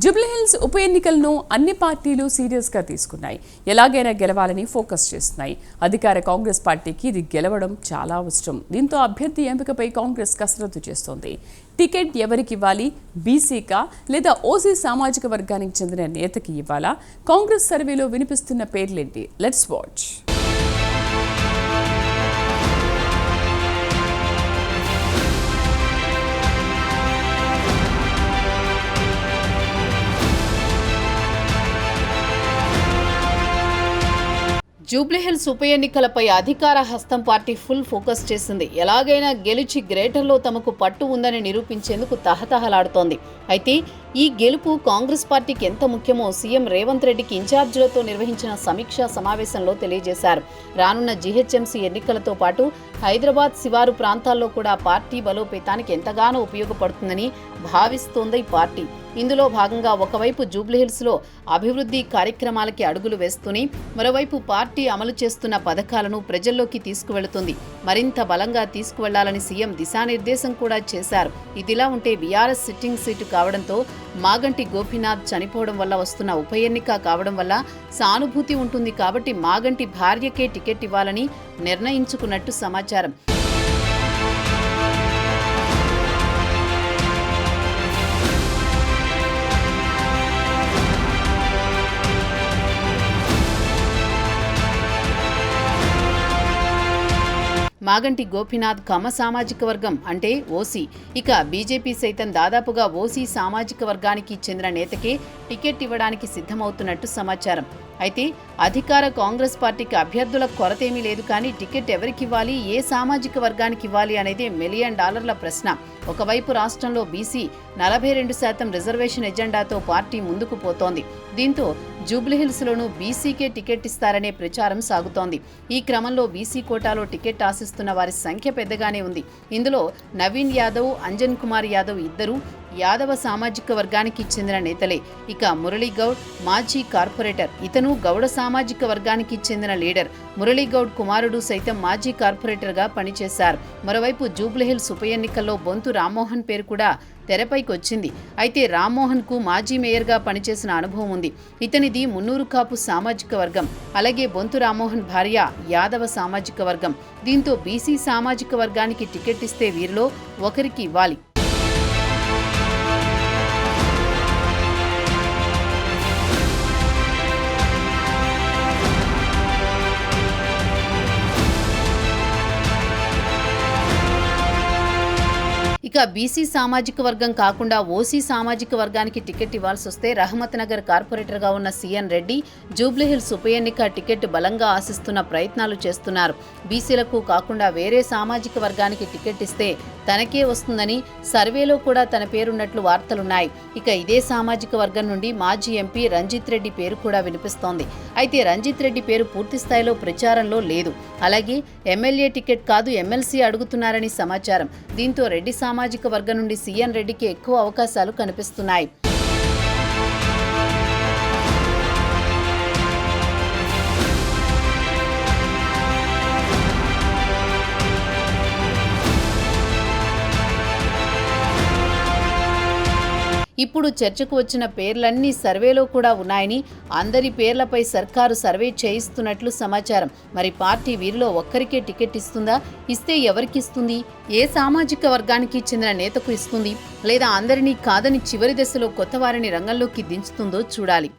జూబ్లీహిల్స్ ఉప ఎన్నికలను అన్ని పార్టీలు సీరియస్గా తీసుకున్నాయి. ఎలాగైనా గెలవాలని ఫోకస్ చేస్తున్నాయి. అధికార కాంగ్రెస్ పార్టీకి ఇది గెలవడం చాలా అవసరం. దీంతో అభ్యర్థి ఎంపికపై కాంగ్రెస్ కసరత్తు చేస్తోంది. టికెట్ ఎవరికి ఇవ్వాలి? బీసీకా లేదా ఓసీ సామాజిక వర్గానికి చెందిన నేతకి ఇవ్వాలా? కాంగ్రెస్ సర్వేలో వినిపిస్తున్న పేర్లేంటి? Let's watch. జూబ్లీహిల్స్ ఉప ఎన్నికలపై అధికార హస్తం పార్టీ ఫుల్ ఫోకస్ చేసింది. ఎలాగైనా గెలిచి గ్రేటర్లో తమకు పట్టు ఉందని నిరూపించేందుకు తహతహలాడుతోంది. అయితే ఈ గెలుపు కాంగ్రెస్ పార్టీకి ఎంత ముఖ్యమో సీఎం రేవంత్ రెడ్డికి ఇన్ఛార్జీలతో నిర్వహించిన సమీక్షా సమావేశంలో తెలియజేశారు. రానున్న జీహెచ్ఎంసీ ఎన్నికలతో పాటు హైదరాబాద్ శివారు ప్రాంతాల్లో కూడా పార్టీ బలోపేతానికి ఎంతగానో ఉపయోగపడుతుందని భావిస్తోంది ఈ పార్టీ. ఇందులో భాగంగా ఒకవైపు జూబ్లీహిల్స్లో అభివృద్ధి కార్యక్రమాలకి అడుగులు వేస్తూనే మరోవైపు పార్టీ అమలు చేస్తున్న పథకాలను ప్రజల్లోకి తీసుకువెళుతుంది. మరింత బలంగా తీసుకువెళ్లాలని సీఎం దిశానిర్దేశం కూడా చేశారు. ఇదిలా ఉంటే బీఆర్ఎస్ సిట్టింగ్ సీటు కావడంతో మాగంటి గోపీనాథ్ చనిపోవడం వల్ల వస్తున్న ఉప ఎన్నిక కావడం వల్ల సానుభూతి ఉంటుంది కాబట్టి మాగంటి భార్యకే టికెట్ ఇవ్వాలని నిర్ణయించుకున్నట్టు సమాచారం. మాగంటి గోపీనాథ్ కమ్మ సామాజిక వర్గం అంటే ఓసీ. ఇక బీజేపీ సైతం దాదాపుగా ఓసీ సామాజిక వర్గానికి చెందిన నేతకే టికెట్ ఇవ్వడానికి సిద్ధమవుతున్నట్టు సమాచారం. అయితే అధికార కాంగ్రెస్ పార్టీకి అభ్యర్థుల కొరతేమీ లేదు. కానీ టికెట్ ఎవరికి ఇవ్వాలి, ఏ సామాజిక వర్గానికి ఇవ్వాలి అనేది $1 మిలియన్ ప్రశ్న. ఒకవైపు రాష్ట్రంలో బీసీ 42% రిజర్వేషన్ ఎజెండాతో పార్టీ ముందుకు పోతోంది. దీంతో జూబ్లీహిల్స్లోనూ బీసీకే టికెట్ ఇస్తారనే ప్రచారం సాగుతోంది. ఈ క్రమంలో బీసీ కోటాలో టికెట్ ఆశిస్తున్న వారి సంఖ్య పెద్దగానే ఉంది. ఇందులో నవీన్ యాదవ్, అంజన్ కుమార్ యాదవ్ ఇద్దరు యాదవ సామాజిక వర్గానికి చెందిన నేతలే. ఇక మురళీగౌడ్ మాజీ కార్పొరేటర్, ఇతను గౌడ సామాజిక వర్గానికి చెందిన లీడర్. మురళీగౌడ్ కుమారుడు సైతం మాజీ కార్పొరేటర్గా పనిచేశారు. మరోవైపు జూబ్లీహిల్స్ ఉప ఎన్నికల్లో బొంతు రామ్మోహన్ పేరు కూడా తెరపైకి వచ్చింది. అయితే రామ్మోహన్కు మాజీ మేయర్గా పనిచేసిన అనుభవం ఉంది. ఇతనిది మున్నూరు కాపు సామాజిక వర్గం. అలాగే బొంతు రామ్మోహన్ భార్య యాదవ సామాజిక వర్గం. దీంతో బీసీ సామాజిక వర్గానికి టికెట్ ఇస్తే వీరిలో ఒకరికి ఇవ్వాలి. ఇక బీసీ సామాజిక వర్గం కాకుండా ఓసీ సామాజిక వర్గానికి టికెట్ ఇవ్వాల్సి వస్తే రహమత్ నగర్ కార్పొరేటర్గా ఉన్న సీఎన్ రెడ్డి జూబ్లీహిల్స్ ఉప ఎన్నిక టికెట్ బలంగా ఆశిస్తున్న ప్రయత్నాలు చేస్తున్నారు. బీసీలకు కాకుండా వేరే సామాజిక వర్గానికి టికెట్ ఇస్తే తనకే వస్తుందని సర్వేలో కూడా తన పేరున్నట్లు వార్తలున్నాయి. ఇక ఇదే సామాజిక వర్గం నుండి మాజీ ఎంపీ రంజిత్ రెడ్డి పేరు కూడా వినిపిస్తోంది. అయితే రంజిత్ రెడ్డి పేరు పూర్తి స్థాయిలో ప్రచారంలో లేదు. అలాగే ఎమ్మెల్యే టికెట్ కాదు ఎమ్మెల్సీ అడుగుతున్నారని సమాచారం. దీంతో రెడ్డి సామాజిక వర్గం నుండి సీఎన్ రెడ్డికి ఎక్కువ అవకాశాలు కనిపిస్తున్నాయి. ఇప్పుడు చర్చకు వచ్చిన పేర్లన్నీ సర్వేలో కూడా ఉన్నాయని, అందరి పేర్లపై సర్కారు సర్వే చేయిస్తున్నట్లు సమాచారం. మరి పార్టీ వీరిలో ఒక్కరికే టికెట్ ఇస్తుందా? ఇస్తే ఎవరికి ఇస్తుంది? ఏ సామాజిక వర్గానికి చెందిన నేతకు ఇస్తుంది? లేదా అందరినీ కాదని చివరి దశలో కొత్త వారిని రంగంలోకి దించుతుందో చూడాలి.